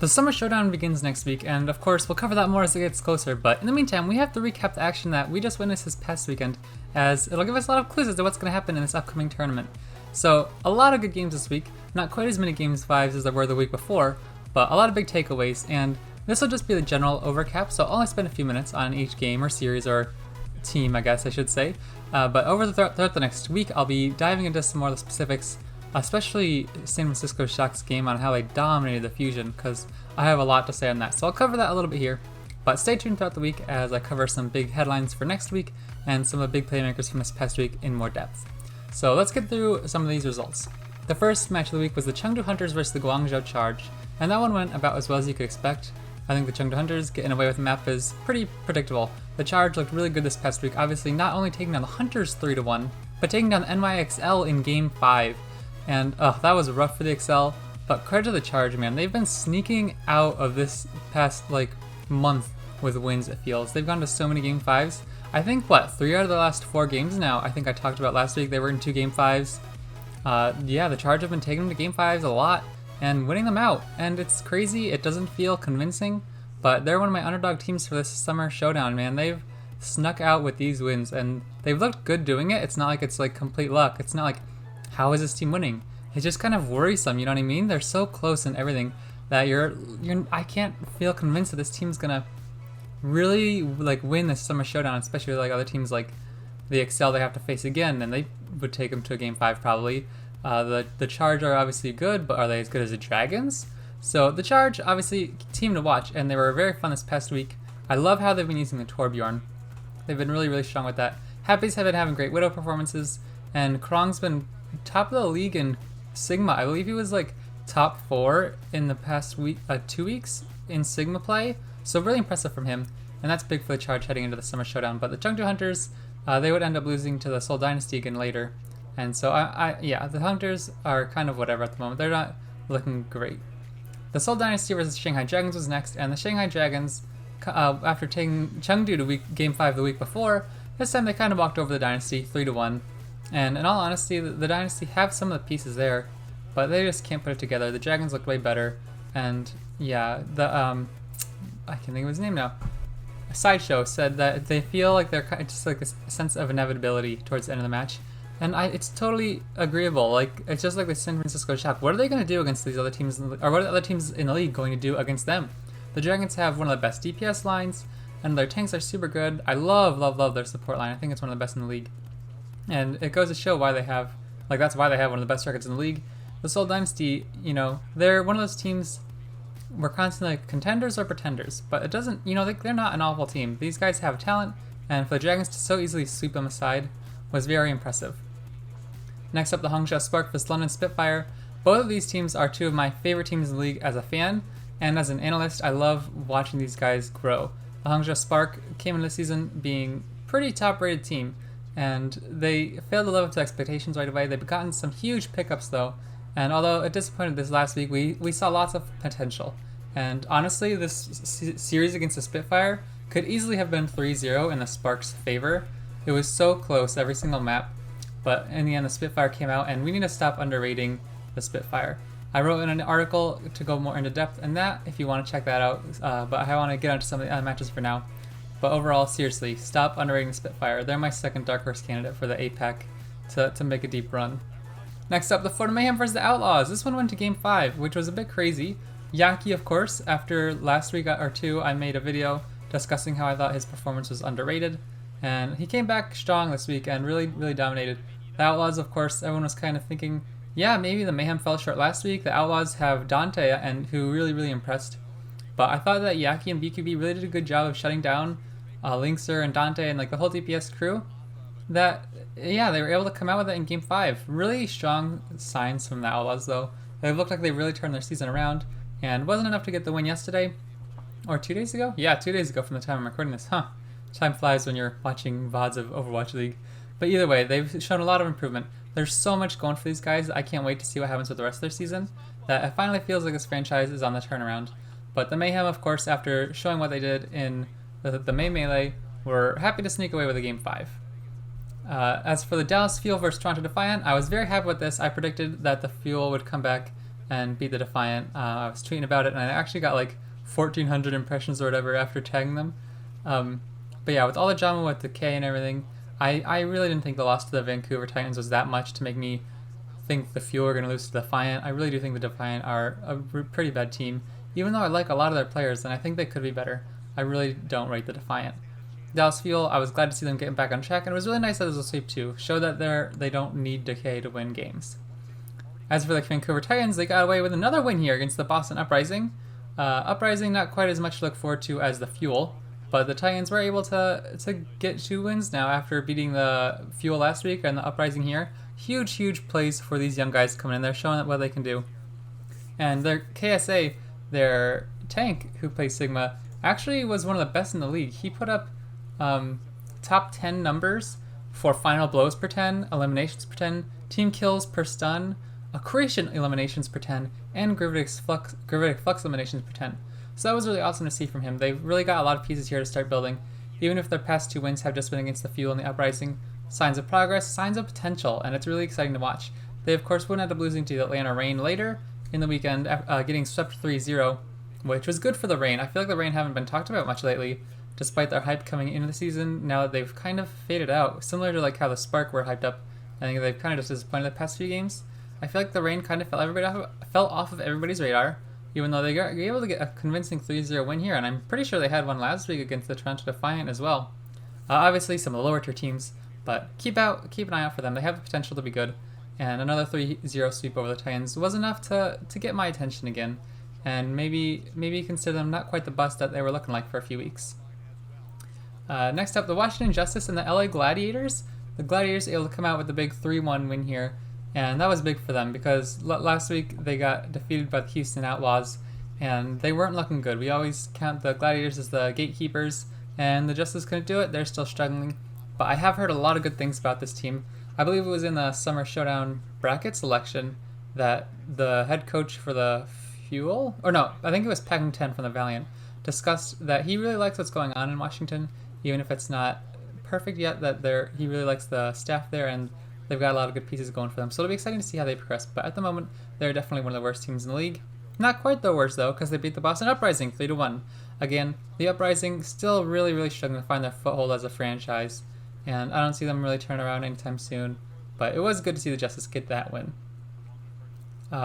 The Summer Showdown begins next week, and of course we'll cover that more as it gets closer, but in the meantime we have to recap the action that we just witnessed this past weekend, as it'll give us a lot of clues as to what's going to happen in this upcoming tournament. So, a lot of good games this week, not quite as many Games 5s as there were the week before, but a lot of big takeaways, and this will just be the general overcap, so I'll only spend a few minutes on each game or series or team, I guess I should say. But throughout the next week, I'll be diving into some more of the specifics, especially San Francisco Shock's game on how they dominated the Fusion, because I have a lot to say on that. So I'll cover that a little bit here, but stay tuned throughout the week as I cover some big headlines for next week and some of the big playmakers from this past week in more depth. So let's get through some of these results. The first match of the week was the Chengdu Hunters versus the Guangzhou Charge, and that one went about as well as you could expect. I think the Chengdu Hunters getting away with the map is pretty predictable. The Charge looked really good this past week, obviously not only taking down the Hunters 3-1, but taking down the NYXL in Game 5. And that was rough for the XL, but credit to the Charge, man. They've been sneaking out of this past month with wins, it feels. They've gone to so many Game 5s. I think, 3 out of the last 4 games now, I think I talked about last week, they were in 2 Game 5s. Yeah, the Charge have been taking them to Game 5s a lot and winning them out. And it's crazy, it doesn't feel convincing, but they're one of my underdog teams for this Summer Showdown, man. They've snuck out with these wins, and they've looked good doing it. It's not like it's complete luck. It's not like, how is this team winning? It's just kind of worrisome, you know what I mean? They're so close in everything that I can't feel convinced that this team's gonna really win this Summer Showdown, especially other teams like the XL they have to face again, and they would take them to a Game 5 probably. The Charge are obviously good, but are they as good as the Dragons? So the Charge, obviously, team to watch, and they were very fun this past week. I love how they've been using the Torbjorn. They've been really, really strong with that. Happy's have been having great Widow performances, and Krong's been top of the league in Sigma. I believe he was top 4 in the past 2 weeks in Sigma play, so really impressive from him, and that's big for the Charge heading into the Summer Showdown. But the Chengdu Hunters, they would end up losing to the Seoul Dynasty again later, and so yeah, the Hunters are kind of whatever at the moment. They're not looking great. The Seoul Dynasty versus Shanghai Dragons was next, and the Shanghai Dragons, after taking Chengdu to Game 5 the week before, this time they kind of walked over the Dynasty 3-1. And in all honesty, the Dynasty have some of the pieces there, but they just can't put it together. The Dragons looked way better, and yeah, I can't think of his name now. Sideshow said that they feel like they're just this sense of inevitability towards the end of the match, and it's totally agreeable. It's just like the San Francisco Shock. What are they going to do against these other teams, or what are the other teams in the league going to do against them? The Dragons have one of the best DPS lines, and their tanks are super good. I love their support line. I think it's one of the best in the league. And it goes to show why they have, that's why they have one of the best records in the league. The Seoul Dynasty, they're one of those teams where constantly contenders or pretenders, but it doesn't, they're not an awful team. These guys have talent, and for the Dragons to so easily sweep them aside was very impressive. Next up, the Hangzhou Spark vs London Spitfire. Both of these teams are 2 of my favorite teams in the league as a fan, and as an analyst, I love watching these guys grow. The Hangzhou Spark came into the season being pretty top-rated team, and they failed to live up to expectations right away. They've gotten some huge pickups though, and although it disappointed this last week, we saw lots of potential. And honestly, this series against the Spitfire could easily have been 3-0 in the Spark's favor. It was so close every single map, but in the end the Spitfire came out, and we need to stop underrating the Spitfire. I wrote in an article to go more into depth in that if you want to check that out, but I want to get onto some of the other matches for now. But overall, seriously, stop underrating the Spitfire. They're my second Dark Horse candidate for the APAC to make a deep run. Next up, the Florida Mayhem versus the Outlaws. This one went to Game 5, which was a bit crazy. Yaki, of course, after last week or 2, I made a video discussing how I thought his performance was underrated, and he came back strong this week and really, really dominated. The Outlaws, of course, everyone was kind of thinking, yeah, maybe the Mayhem fell short last week. The Outlaws have Dante, and who really, really impressed. But I thought that Yaki and BQB really did a good job of shutting down Linkser and Dante and the whole DPS crew. That, yeah, they were able to come out with it in Game 5. Really strong signs from the Outlaws though. They looked like they really turned their season around, and wasn't enough to get the win yesterday. Or 2 days ago? Yeah, 2 days ago from the time I'm recording this. Time flies when you're watching VODs of Overwatch League. But either way, they've shown a lot of improvement. There's so much going for these guys. I can't wait to see what happens with the rest of their season. That it finally feels like this franchise is on the turnaround. But the Mayhem, of course, after showing what they did in the May Melee, were happy to sneak away with a Game 5. As for the Dallas Fuel versus Toronto Defiant, I was very happy with this. I predicted that the Fuel would come back and beat the Defiant. I was tweeting about it, and I actually got like 1,400 impressions or whatever after tagging them. But yeah, with all the drama with the K and everything, I really didn't think the loss to the Vancouver Titans was that much to make me think the Fuel are going to lose to the Defiant. I really do think the Defiant are a pretty bad team. Even though I like a lot of their players and I think they could be better, I really don't rate the Defiant. Dallas Fuel, I was glad to see them getting back on track, and it was really nice that it was a sweep too. Show that they don't need Decay to win games. As for the Vancouver Titans, they got away with another win here against the Boston Uprising. Uprising not quite as much to look forward to as the Fuel, but the Titans were able to get 2 wins now after beating the Fuel last week and the Uprising here. Huge plays for these young guys coming in. They're showing what they can do. And their KSA, their tank who plays Sigma, actually was one of the best in the league. He put up top 10 numbers for final blows per 10, eliminations per 10, team kills per stun, accretion eliminations per 10, and gravitic flux eliminations per 10. So that was really awesome to see from him. They've really got a lot of pieces here to start building. Even if their past 2 wins have just been against the Fuel and the Uprising, signs of progress, signs of potential, and it's really exciting to watch. They of course would end up losing to the Atlanta Reign later in the weekend, getting swept 3-0, which was good for the Reign. I feel like the Reign haven't been talked about much lately, despite their hype coming into the season. Now that they've kind of faded out, similar to like how the Spark were hyped up. I think they've kind of just disappointed the past few games. I feel like the Reign kind of fell off of everybody's radar, even though they were able to get a convincing 3-0 win here, and I'm pretty sure they had one last week against the Toronto Defiant as well. Obviously some of the lower tier teams, but keep an eye out for them. They have the potential to be good, and another 3-0 sweep over the Titans was enough to get my attention again, and maybe consider them not quite the bust that they were looking like for a few weeks. Next up, the Washington Justice and the LA Gladiators. The Gladiators able to come out with the big 3-1 win here, and that was big for them because last week they got defeated by the Houston Outlaws, and they weren't looking good. We always count the Gladiators as the gatekeepers, and the Justice couldn't do it. They're still struggling, but I have heard a lot of good things about this team. I believe it was in the Summer Showdown bracket selection that the head coach for the Fuel, or no, I think it was Packing 10 from the Valiant, discussed that he really likes what's going on in Washington, even if it's not perfect yet, that he really likes the staff there, and they've got a lot of good pieces going for them. So it'll be exciting to see how they progress, but at the moment, they're definitely one of the worst teams in the league. Not quite the worst, though, because they beat the Boston Uprising 3-1. Again, the Uprising still really struggling to find their foothold as a franchise, and I don't see them really turn around anytime soon, but it was good to see the Justice get that win.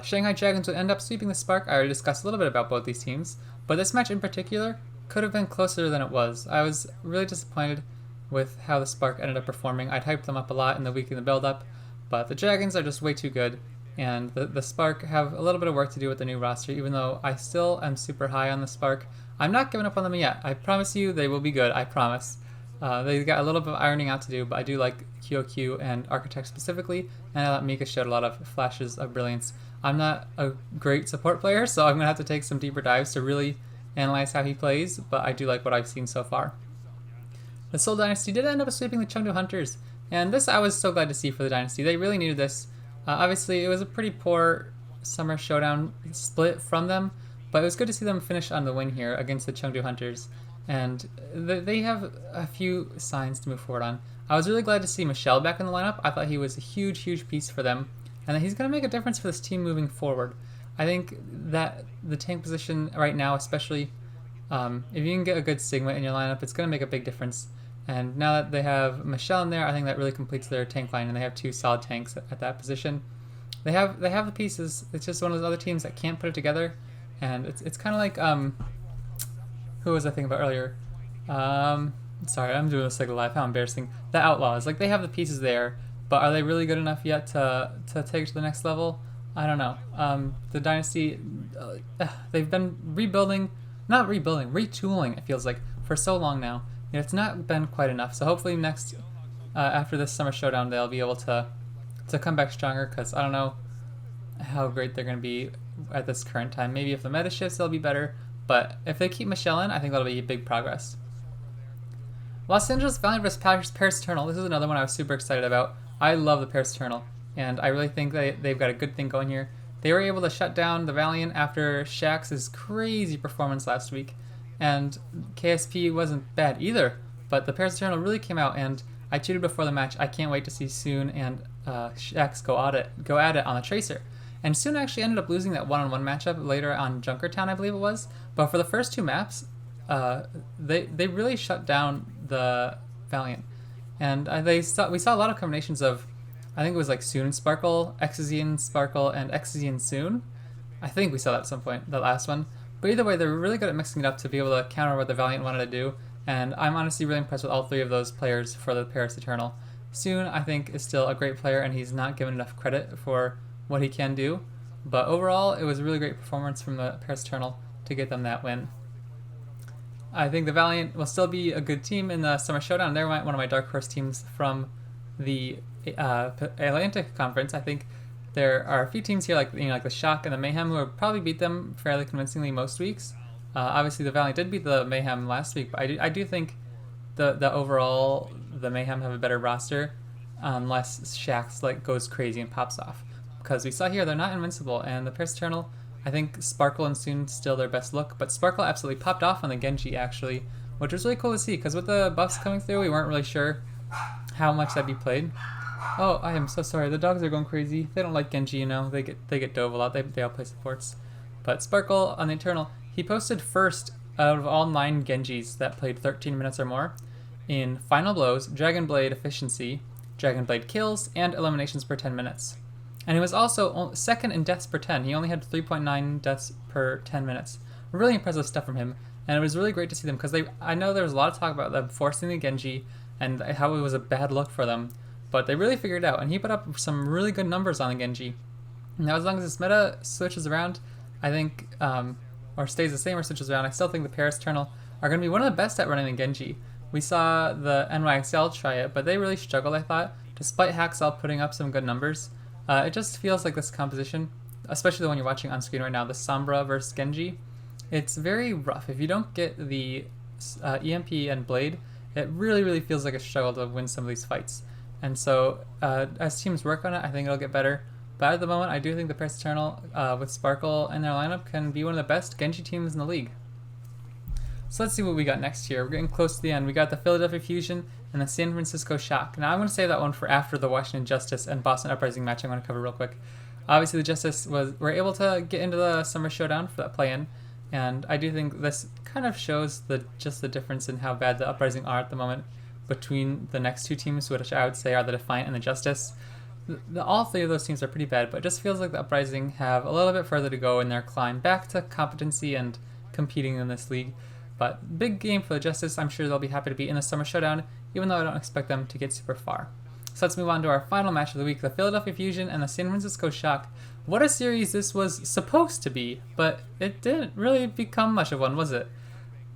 Shanghai Dragons would end up sweeping the Spark. I already discussed a little bit about both these teams, but this match in particular could have been closer than it was. I was really disappointed with how the Spark ended up performing. I'd hyped them up a lot in the week in the build-up, but the Dragons are just way too good, and the Spark have a little bit of work to do with the new roster, even though I still am super high on the Spark. I'm not giving up on them yet. I promise you they will be good, I promise. They've got a little bit of ironing out to do, but I do like QOQ and Architect specifically, and I thought Mika showed a lot of flashes of brilliance. I'm not a great support player, so I'm going to have to take some deeper dives to really analyze how he plays, but I do like what I've seen so far. The Seoul Dynasty did end up sweeping the Chengdu Hunters, and this I was so glad to see for the Dynasty. They really needed this. Obviously, it was a pretty poor Summer Showdown split from them, but it was good to see them finish on the win here against the Chengdu Hunters, and they have a few signs to move forward on. I was really glad to see Michelle back in the lineup. I thought he was a huge piece for them, and that he's going to make a difference for this team moving forward. I think that the tank position right now, especially if you can get a good Sigma in your lineup, it's going to make a big difference. And now that they have Michelle in there, I think that really completes their tank line, and they have 2 solid tanks at that position. They have the pieces. It's just one of those other teams that can't put it together, and it's kind of like who was I thinking about earlier? Sorry, I'm doing this like live. How embarrassing! The Outlaws, like they have the pieces there, but are they really good enough yet to take it to the next level? I don't know. The Dynasty, they've been retooling. It feels like for so long now. It's not been quite enough. So hopefully next, after this Summer Showdown, they'll be able to come back stronger. Because I don't know how great they're going to be at this current time. Maybe if the meta shifts, they'll be better. But if they keep Michelle in, I think that'll be a big progress. Los Angeles Valiant vs. Paris Eternal. This is another one I was super excited about. I love the Paris Eternal, and I really think they've got a good thing going here. They were able to shut down the Valiant after Shax's crazy performance last week, and KSP wasn't bad either, but the Paris Eternal really came out, and I tweeted before the match, I can't wait to see Soon and Shax go at it on the Tracer. and soon actually ended up losing that one-on-one matchup later on Junkertown, I believe it was. But for the first 2 maps, they really shut down the Valiant, and we saw a lot of combinations of, I think it was like Soon Sparkle, Exozian Sparkle, and Exozian Soon. I think we saw that at some point, the last one. But either way, they're really good at mixing it up to be able to counter what the Valiant wanted to do, and I'm honestly really impressed with all 3 of those players for the Paris Eternal. Soon, I think, is still a great player, and he's not given enough credit for what he can do. But overall, it was a really great performance from the Paris Eternal to get them that win. I think the Valiant will still be a good team in the Summer Showdown. They're one of my dark horse teams from the Atlantic Conference. I think there are a few teams here, like the Shock and the Mayhem, who will probably beat them fairly convincingly most weeks. Obviously, the Valiant did beat the Mayhem last week, but I do think the overall the Mayhem have a better roster, unless Shax goes crazy and pops off. Because we saw here they're not invincible, and the Paris Eternal, I think Sparkle and Soon still their best look, but Sparkle absolutely popped off on the Genji actually, which was really cool to see, because with the buffs coming through, we weren't really sure how much that'd be played. Oh, I am so sorry. The dogs are going crazy. They don't like Genji, you know. They get dove a lot. They all play supports. But Sparkle on the Eternal, he posted first out of all 9 Genjis that played 13 minutes or more in Final Blows, Dragon Blade Efficiency, Dragon Blade Kills, and Eliminations per 10 minutes. And he was also second in deaths per 10. He only had 3.9 deaths per 10 minutes. Really impressive stuff from him. And it was really great to see them, because I know there was a lot of talk about them forcing the Genji and how it was a bad look for them. But they really figured it out, and he put up some really good numbers on the Genji. Now, as long as this meta switches around, I think, or stays the same or switches around, I still think the Paris Eternal are going to be one of the best at running the Genji. We saw the NYXL try it, but they really struggled, I thought, despite Haxel putting up some good numbers. It just feels like this composition, especially the one you're watching on screen right now, the Sombra versus Genji, it's very rough. If you don't get the EMP and Blade, it really feels like a struggle to win some of these fights. And so, as teams work on it, I think it'll get better. But at the moment, I do think the Paris Eternal, with Sparkle in their lineup, can be one of the best Genji teams in the league. So let's see what we got next here. We're getting close to the end. We got the Philadelphia Fusion and the San Francisco Shock. Now I'm going to save that one for after the Washington Justice and Boston Uprising match I'm going to cover real quick. Obviously, the Justice were able to get into the Summer Showdown for that play-in, and I do think this kind of shows just the difference in how bad the Uprising are at the moment between the next 2 teams, which I would say are the Defiant and the Justice. All 3 of those teams are pretty bad, but it just feels like the Uprising have a little bit further to go in their climb back to competency and competing in this league. But big game for the Justice. I'm sure they'll be happy to be in the Summer Showdown, even though I don't expect them to get super far. So let's move on to our final match of the week, the Philadelphia Fusion and the San Francisco Shock. What a series this was supposed to be, but it didn't really become much of one, was it?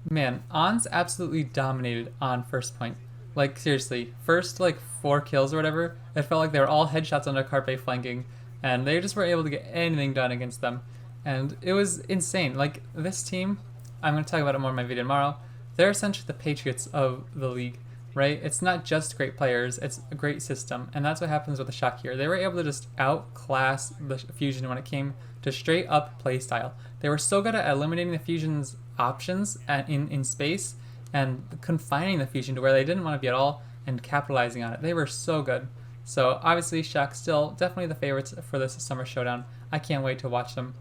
Man, Ons absolutely dominated on first point. Like, seriously, first 4 kills or whatever, it felt like they were all headshots under Carpe flanking, and they just weren't able to get anything done against them. And it was insane. Like, this team, I'm going to talk about it more in my video tomorrow, they're essentially the Patriots of the league, right? It's not just great players, it's a great system, and that's what happens with the Shock here. They were able to just outclass the Fusion when it came to straight up play style. They were so good at eliminating the Fusion's options in space and confining the Fusion to where they didn't want to be at all and capitalizing on it. They were so good. So obviously Shock still definitely the favorites for this Summer Showdown. I can't wait to watch them.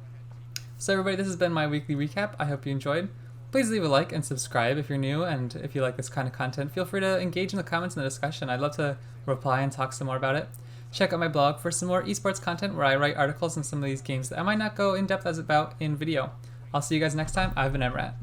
So everybody, this has been my weekly recap. I hope you enjoyed. Please leave a like and subscribe if you're new, and if you like this kind of content, feel free to engage in the comments and the discussion. I'd love to reply and talk some more about it. Check out my blog for some more esports content where I write articles on some of these games that I might not go in depth as about in video. I'll see you guys next time. I've been Emrat.